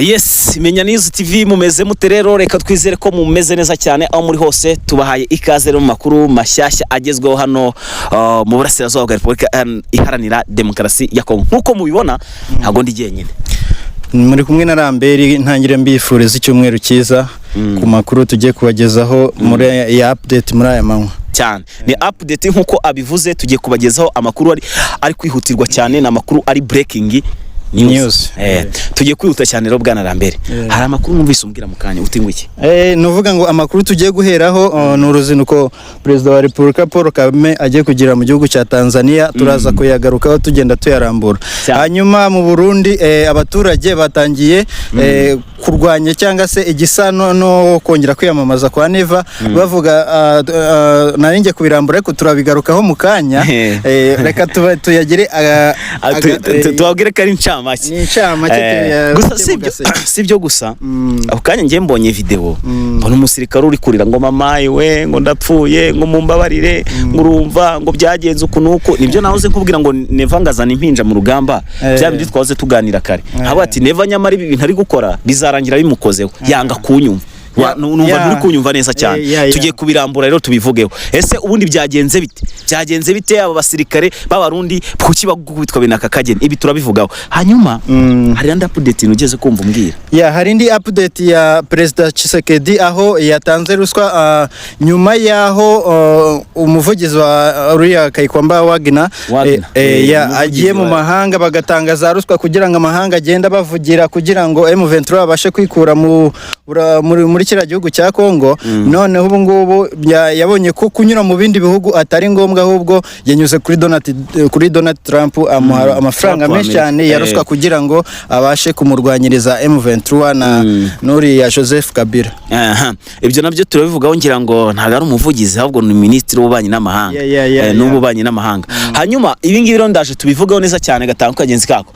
Yes, Menya News TV mumeze mute rero, reka twizere ko mumeze neza cyane aho muri hose. Tubahaye ikaze mu makuru mashyashya agezweho hano mu burasirazuba bwa Repubulika Iharanira Demokarasi ya Kongo. Nkuko mubibona ntago ndi jyenyine, muri kumwe na Ramberi. Ntangire mbifuriza icyumweru cyiza ku makuru tugiye kubagezaho muri ya update muri aya manywa cyane. Ni update nkuko abivuze, tugiye kubagezaho amakuru ari kwihutirwa cyane, na makuru ari breaking news. Tugiye kwihuta cyane rero bwana Rambere. Hari amakuru numvise umbwira mu kanya uti ngwiki? Nuvuga ngo amakuru tugiye guheraho n'uruzinuko Perezida wa Repubulika Paul Kagame agiye kugira mu gihugu cya Tanzania. Turaza kuyagarukaho tugenda tuyarambura. Hanyuma mu Burundi abaturage batangiye kurwanya cyangwa se igisano no kongera kwiyamamaza kwa Neva, bavuga naringe kubirambura ariko turabigarukaho mu kanya. Reka tuyagire tubabwire ko ari ncamake. Gusa sibyo gusa ako kanya ngiye mbonye video, mbona umusirikare uri kurira ngo mamaye we ngo ndapfuye ngo mumbabarire ngo urumva ngo byagenze ukunuko. Nibyo nahoze nkubwira ngo Neva ngazana impinja mu rugamba, bya bindi twahoze tuganira kare. Haba ati Neva nyamara ibi bintu ari gukora bizarangira bimukozeho, yanga kunyumva. Numva uri kunyumva neza cyane. Tugiye kubirambura rero tubivugeho. Ese ubundi byagenze bite aba basirikare b'abarundi kuki bagukubitwa binaka kageni? Ibi turabivugaho. Hanyuma hari andi update ugeze kumva umbwira? Hari indi update ya Perezida Tshisekedi aho yatanze ruswa nyuma yaho umuvugizi wa Uriya Kayikwamba Wagner agiye mu mahanga bagatangaza ruswa kugira ngo amahanga agenda bavugira kugira ngo M23 abashe kwikura muri kiriya gihugu cya Kongo. Noneho ubu ngubu yabonye ko kunyura mu bindi bihugu atari ngombwa, ahubwo yanyuze kuri Donald Trump amuha amafaranga menshi cyane ya ruswa kugira ngo abashe kumurwanyiriza M23 na n'uriya Joseph Kabila. Ibyo nabyo turabivugaho, ngira ngo ntago ari umuvugizi ahubwo ni Minisitiri w'Ububanyi n'Amahanga. N'Ububanyi n'Amahanga. Hanyuma ibi ngibi rero ndaje tubivugaho neza cyane gatanga kagenzi kako.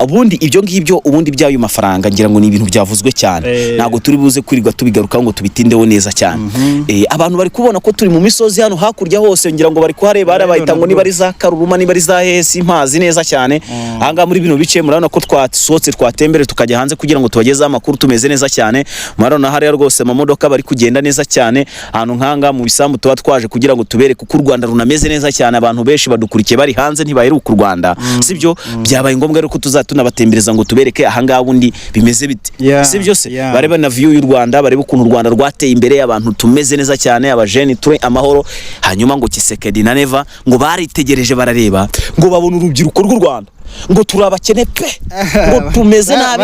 Ubundi ibyo ngibyo ubundi byayo mafaranga ngira ngo ni ibintu byavuzwe cyane. Nago turi buze kwirirwa tubigarukaho ngo tubitindeho neza cyane. Abantu bari kubona ko turi mu misozi hano hakurya hose, ngira ngo bari kuhareba barabahita ngo niba ari za Karuruma niba ari za Hesi mpazi neza cyane. Ahanga muri bino bice murabona ko twasohotse twatembere tukajya hanze kugira ngo tubageze amakuru tumeze neza cyane. Murabona hari rwose amamodoka bari kugenda neza cyane ahantu nkanga mu bisambu tuba twaje kugira ngo tubereke uko u Rwanda runameze neza cyane. Abantu benshi badukurikiye bari hanze ntibaheruka u Rwanda, sibyo? Byabaye ngombwa rero ko tuzatunabatembereza ngo tubereke ahanga bundi bimeze bite, sibyo se? Bareba na view y'u Rwanda, bareba ukuntu u Rwanda rwateye imbere y'abantu tumeze neza cyane, abajeni turi amahoro. Hanyuma ngo Tshisekedi na Neva ngo baritegereje barareba ngo babona urubyiruko rw'u Rwanda ngo turabakene pe, ngo tumeze nabi,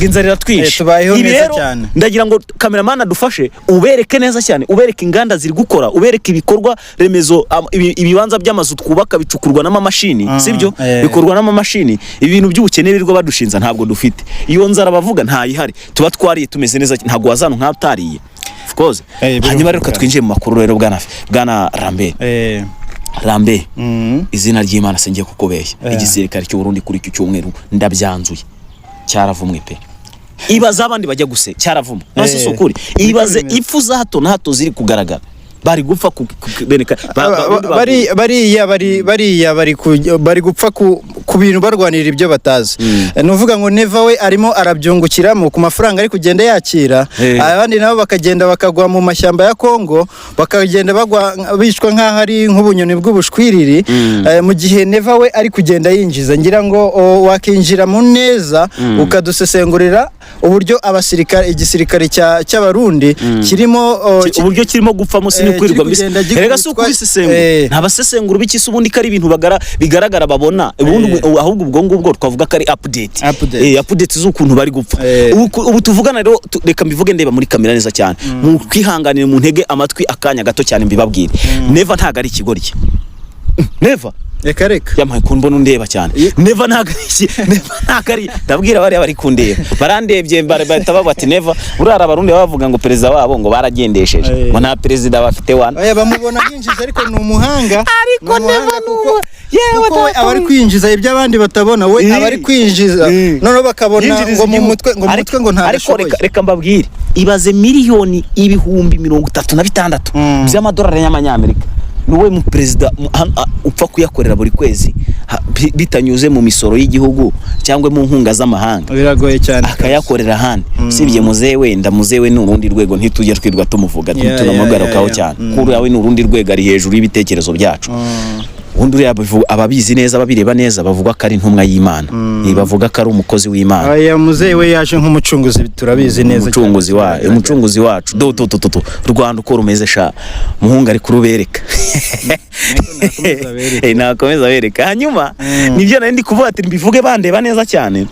inzarira twishe. Ibi rero ndagira ngo cameraman adufashe ubereke neza cyane, ubereke inganda ziri gukora, ubereke ibikorwa remezo, ibibanza by'amazu twubaka bicukurwa n'amamashini, sibyo? Bikorwa n'amamashini. Ibintu by'ubukene birirwa badushinza ntabwo dufite. Iyo nzara bavuga ntayihari, tuba twariye tumeze neza, ntabwo wazana nk'atariye of course. Hanyuma rero twinjiye mu makuru rero bwana Rambe. Izina ry'Imana sengiye kukubeshya. Igisirikare cy'u Burundi kuri iki cyumweru ndabyanzuye cyaravumwe pe. Ibaza abandi bajya guse cyaravumwe. Nase sukuri. Ibaze ipfu za hato na hato ziri kugaragara. Bari gupfa kubeneka bari gupfa ku bintu barwanira ibyo batazi. Nuvuga ngo Neva we arimo arabyungukiramo ku mafaranga ari kugenda yakira, abandi nabo bakagenda bakagwa mu mashyamba ya Kongo, bakagenda bagwa bicwa nkaho ari nk'ubunyoni bw'ubushwiriri. Mu gihe Neva we ari kugenda yinjiza, ngira ngo wakinjira mu neza ukadusesengurira uburyo igisirikare cy'abarundi kirimo uburyo kirimo gupfa musi n'ukwirirwa mbise. Erega si ukubisesengura, ntabasesengura bikisi ubundi kari ibintu bigaragara babona. Ahubwo ubwo ngubwo twavuga ko ari update z'ukuntu bari gupfa. Ubu tuvugana rero, reka mbivuge ndeba muri kamera neza cyane, mu kwihanganira mu ntege amatwi akanya gato cyane mbibabwire. Neva ntago ari ikigoryi. Neva reka yamaye kumbona undeba cyane. Neva nagari ndabwira bari kundeba, barandebye bahita bavuga ati Neva urara abarundi bavuga ngo perezida wabo ngo baragendesheje, ngo nta perezida bafite wana. Bamubona yinjiza ariko ni umuhanga. Ariko Neva yewe abari kwinjiza ibyo abandi batabona, we abari kwinjiza none bakabona ngo mu mutwe ngo nta. Ariko reka mbabwire, ibaze miliyoni ibihumbi 36 by'amadolari y'amanyamerika nuwe mu president upfa kuyakorera buri kwezi bitanyuze mu misoro y'igihugu cyangwa mu nkunga z'amahanga, biragoye cyane akayakorera handi. Usibye muzewe n'urundi rwego ntitujya twirwa tumuvuga tunamugararukaho cyane, kuri yawe n'urundi rwego ari hejuru y'ibitekerezo byacu. Ubundi ababizi neza babireba neza bavuga ko ari intumwa y'Imana, bavuga ko ari umukozi w'Imana. Aya muzewe yaje nk'umucunguzi, turabizi neza, umucunguzi wacu. Rwanda uko rumeze sha muhunga ari kurubereka nakomeza bereka. Hanyuma nibyo nari ndi kuvuga ati mbivuge bandeba neza cyane.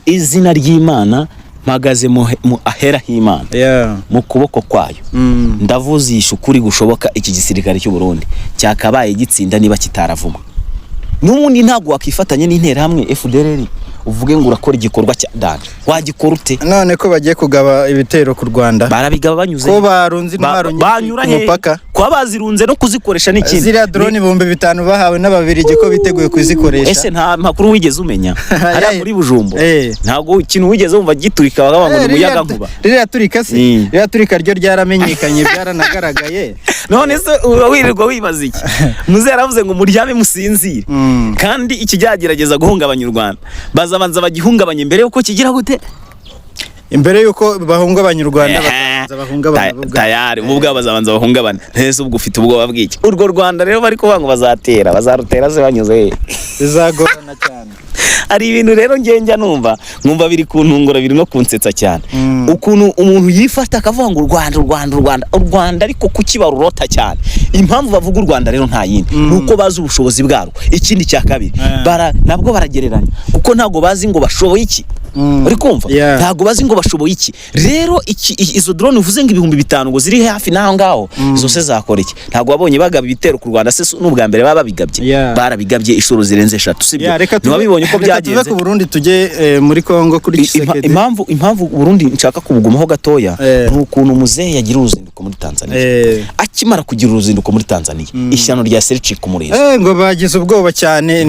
Izina ry'Imana mpagaze mu ahera h'Imana, mu kuboko kwayo. Ndavuzisha ukuri gushoboka iki gisirikare cy'u Burundi cyakabaye gitsinda niba kitaravuma. N'ubundi ntago wakifatanye n'intera hamwe FDLR uvuge ngo urakora igikorwa cya danje, wagikora ute? None ko bagiye kugaba ibitero ku Rwanda, barabigaba banyuze ko barunze intwaro ku mupaka, ko bazirunze no kuzikoresha n'ikindi. Ziriya drone 5,000 bahawe n'Ababiligi ko biteguye kuzikoresha. Ese nta makuru wigeze umenya hari muri Bujumbo? Ntago ikintu wigeze wumva giturika bagabango n'umuyaga nkuba. Ririya turika se, ririya turika ryo ryaramenyekanye byaranagaragaye. None se wirirwa wibaza iki? Muze yaravuze ngo muryame musinzire, kandi ikijyagerageza guhungabanya u Rwanda bazabanza bagihungabanye mbere yuko kigira gute, imbere yuko bahungabanya u Rwanda bazabanza bahungabanya tayari ubwo bazabanza bahungabana. Ese ubwo ufite ubwoba bw'iki? Urwo Rwanda rero bari kuvuga ngo bazarutera se banyuze bizagorana cyane. Ari ibintu rero njya numva biri kuntungura, biri no kunsetsa cyane. Ukuntu umuntu yifata akavuga ngo u Rwanda ariko kukibarurota cyane. Impamvu bavuga u Rwanda rero nta yindi, nuko bazi ubushobozi bwaro. Ikindi cya kabiri nabwo baragereranya kuko ntago bazi ngo bashoboye iki. Uri kumva? Ntago bazi ngo bashoboye iki. Rero izo drone uvuze ngo 5,000 ngo ziri hafi naho ngaho, izo se zakora iki? Ntago wabonye bagaba ibitero ku Rwanda se n'ubwa mbere baba bigabye, barabigabye inshuro zirenze 3. Sibyo ntiwabibonye ko byagenze. Tuve ku Burundi tujye muri Kongo kuri Tshisekedi. Impamvu Burundi nshaka kubugumaho gatoya n'ukuntu muzehe yagira uruzinduko muri Tanzania. Akimara kugira uruzinduko muri Tanzania, ishyano rya Selçuk Kumureza ngo bagize ubwoba cyane.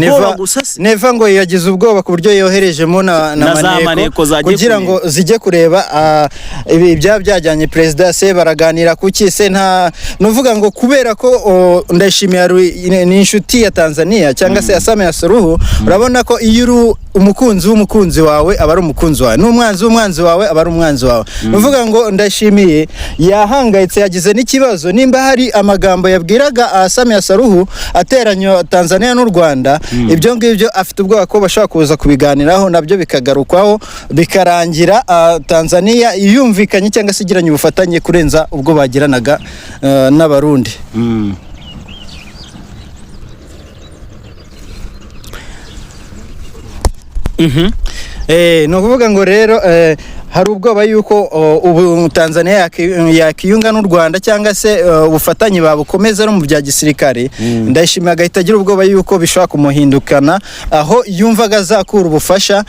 Neva ngo yagize ubwoba ku buryo yoherejemo na maneko kugira ngo zijye kureba ibya byajyanye president se baraganira kuki se nta nuvuga ngo kubera ko Ndayishimiye ni inshuti ya Tanzania cyangwa se Samia Suluhu. Urabona ko iyo umukunzi wawe aba ari umukunzi wawe, n'umwanzi wawe aba ari umwanzi wawe. Nuvuga ngo Ndayishimiye yahangayitse, yagize n'ikibazo nimba hari amagambo yabwiraga Samia Suluhu ateranya Tanzania n'u Rwanda. Ibyo ngibyo afite ubwoba ko bashaka kuza kubiganiraho nabyo bikagarukwaho bikarangira Tanzania yumvikanye cyangwa se igiranye ubufatanye kurenza ubwo bagiranaga n'Abarundi. No kuvuga ngo rero hari ubwoba yuko ubu Tanzania yakiyunga n'u Rwanda cyangwa se ubufatanye babukomeza no mu bya gisirikare. Ndayishimiye agahita agira ubwoba yuko bishobora kumuhindukana aho yumvaga azakura ubufasha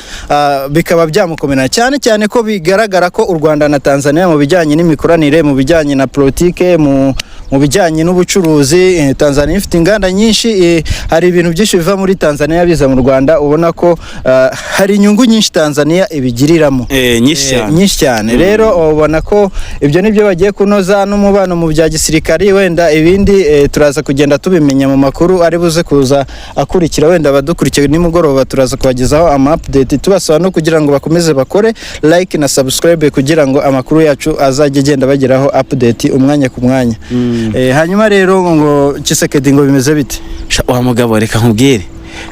bikaba byamukomera cyane ko bigaragara ko u Rwanda na Tanzania mu bijyanye n'imikoranire, mu bijyanye na politike, mu bijyanye n'ubucuruzi, Tanzania ifite inganda nyinshi, hari ibintu byinshi biva muri Tanzania biza mu Rwanda. Ubona ko hari inyungu nyinshi Tanzania ibigiriramo nyinshi cyane. Rero ubona ko ibyo nibyo bagiye kunoza n'umubano mu bya gisirikari. Wenda ibindi turaza kugenda tubimenya mu makuru ari buze kuza akurikira. Wenda badukurikiye nimugoroba turaza kubagezaho ama update, tubasaba no kugira ngo bakomeze bakore like na subscribe kugira ngo amakuru yacu azajye agenda bageraho update umwanya ku mwanya. Hanyuma rero ngo Tshisekedi ngo bimeze bite? Wa mugabo reka nkubwire,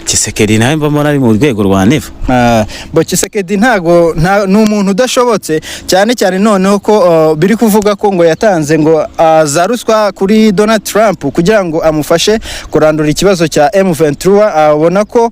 Tshisekedi nawe mbona ari mu rwego rwa Neva. Bo Tshisekedi ntago n'umuntu udashobotse cyane noneho ko biri kuvuga ko ngo yatanze ngo za ruswa kuri Donald Trump kugira ngo amufashe kurandura ikibazo cya M23. Abona ko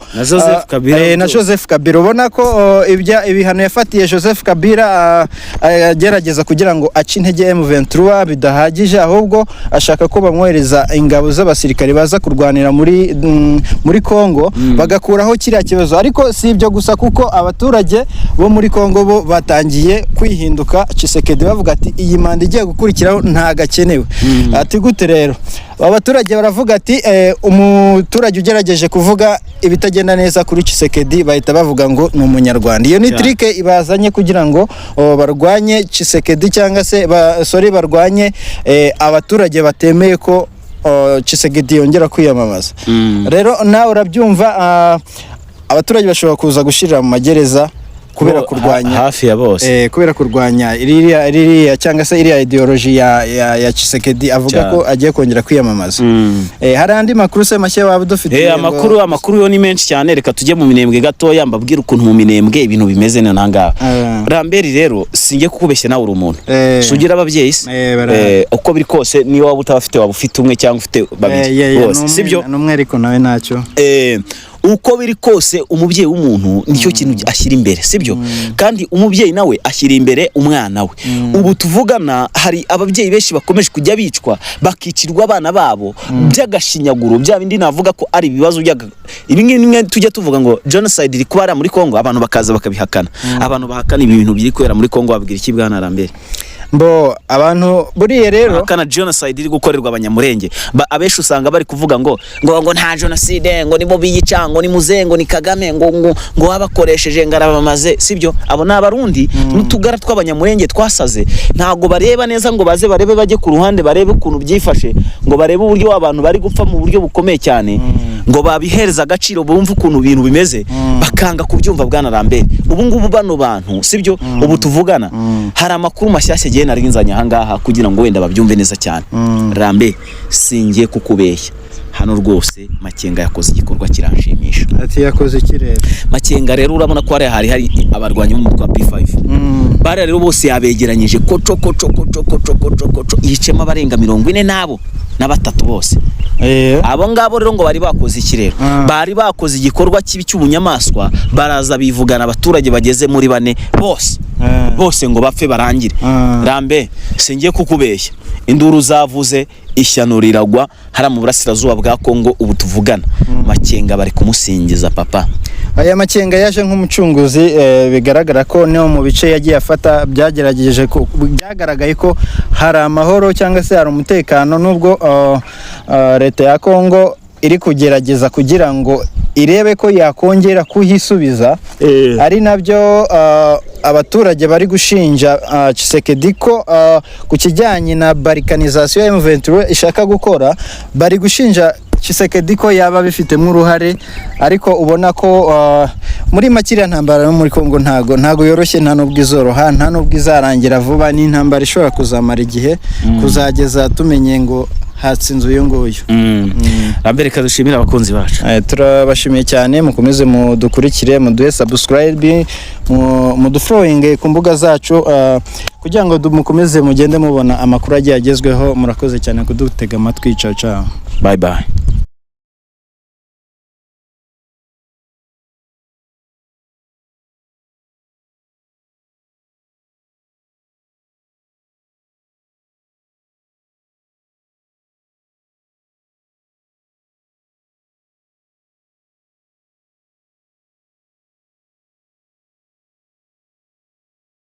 na Joseph Kabila ubona ko ibihano yafatiye Joseph Kabila agerageza kugira ngo ace intege M23 bidahagije, ahubwo ashaka ko bamwohereza ingabo z'abasirikare baza kurwanira muri Kongo bagakuraho kiriya kibazo. Ariko si ibyo gusa kuko abaturage bo muri Kongo bo batangiye kwihinduka. Tshisekedi bavuga ati iyi manda igiye gukurikiraho ntagakenewe. Ati gute rero? Abaturage baravuga ati umuturage ugerageje kuvuga ibitagenda neza kuri Tshisekedi bahita bavuga ngo ni umunyarwanda. Iyo ni trike ibazanye kugira ngo barwanye Tshisekedi cyangwa se barwanye abaturage batemeye ko Tshisekedi yongera kwiyamamaza. Rero nawe urabyumva, abaturage bashobora kuza gushirira mu magereza kubera kurwanya hafi ya bose kubera kurwanya iriya cyangwa se iriya ideology ya Tshisekedi avuga ko agiye kongera kwiyamamaza. Hari andi makuru se mashya waba dufite? Amakuru yo ni menshi cyane, reka tujye mu minembwe gatoya mbabwira ukuntu mu minembwe ibintu bimeze nangaha. Ramberi rero singiye kukubeshya nawe uri umuntu sugira ababyeyi se uko biri kose niyo waba utabafite waba ufite umwe cyangwa ufite babiri bose sibyo numwe ariko nawe ntacyo uko biri kose umubyeyi w'umuntu nicyo kintu ashyira imbere sibyo kandi umubyeyi nawe ashyira imbere umwana we. Ubu tuvugana hari ababyeyi benshi bakomeje kujya bicwa bakicirwa abana babo by'agashinyaguro bya bindi navuga ko ari ibibazo ibi ngibi tujya tuvuga ngo genocide iri kubara muri Kongo, abantu bakaza bakabihakana. Abantu bahakana ibi bintu biri kwera muri Kongo babwira iki bwana Rambere? Mbo abantu buriye rero kana genocide iri gukorerwa abanyamurenge abeshi usanga bari kuvuga ngo nta genocide ngo nibo biyica ngo ni muzengo ni Kagame ngo wabakoresheje ngarabamaze sibyo. Abo n'abarundi n'utugara tw'abanyamurenge twasaze ntago bareba neza ngo baze barebe bajye ku ruhande barebe ukuntu byifashe ngo barebe uburyo abantu bari gupfa mu buryo bukomeye cyane ngo babihereza agaciro bumva ukuntu ibintu bimeze bakanga kubyumva bwana Rambere. Ubu ngubu bano bantu sibyo ubu tuvugana hari amakuru mashyashya giye narinzanye ahangaha kugira ngo wenda babyumve neza cyane. Rambere singiye kukubeshya hano rwose Makenga yakoze igikorwa kiranshimisha. Ati yakoze kirere Makenga rero urabona ko hari abarwanyi mu mutwa P5 bare rero bose yabegeranyije koco yicema abarenga 40 nabo na batatu bose. Abo ngabo rero ngo bari bakoze ikirero bari bakoze igikorwa kibi cy'ubunyamaswa baraza bivugana abaturage bageze muri 4 bose ngo bapfe barangire. Rambe singiye kukubeshya induru zavuze ishyano riragwa hari mu burasirazuba bwa Kongo. Ubu tuvugana Makenga bari kumusingiza papa. Aya Makenga yaje nk'umucunguzi bigaragara ko no mu bice yagiye afata byagaragaye ko hari amahoro cyangwa se hari umutekano nubwo leta ya Kongo iri kugerageza kugira ngo irebe ko yakongera kuhisubiza. Ari nabyo abaturage bari gushinja Tshisekedi ko ku kijyanye na balkanization ya M23 ishaka gukora bari gushinja Tshisekedi ko yaba bifitemo uruhare, ariko ubona ko muri makiriya ntambara no muri Kongo ntago yoroshye, nta nubwo izoroha, nta nubwo izarangira vuba, ni intambara ishobora kuzamara igihe kuzageza tumenye ngo hatsinze uyu nguyu. Rambere kadushimira abakunzi bacu. Turabashimiye cyane, mukomeze mudukurikire, muduhe subscribe, mudufollowing ku mbuga zacu kugira ngo mukomeze mugende mubona amakuru agiye agezweho. Murakoze cyane kudutega amatwi. Ciao ciao. Bye bye.